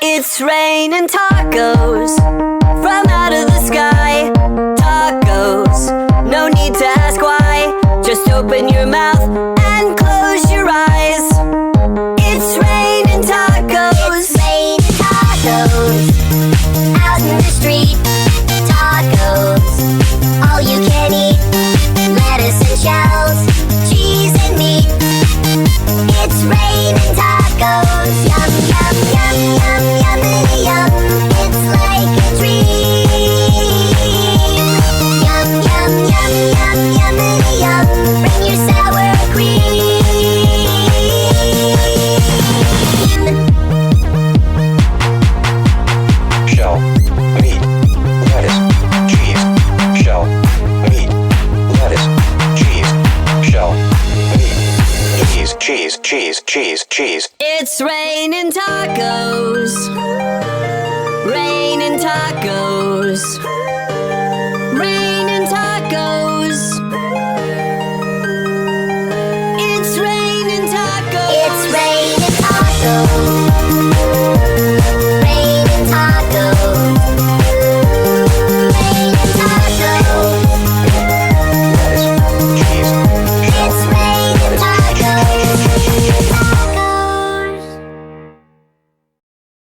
It's raining tacos from out of the sky. Tacos, no need to ask why. Just open your mouth and close your eyes. It's raining tacos. It's raining tacos out in the street. Tacos, all you can eat. Lettuce and shells, cheese and meat. It's raining tacos. Yum, yum, yum, yum, yummity yum. It's like a dream. Yum, yum, yum, yum, yummity yum. Bring your sour cream. Shell, meat, lettuce, cheese. Shell, meat, lettuce, cheese. Shell, meat, cheese, cheese, cheese, cheese, cheese.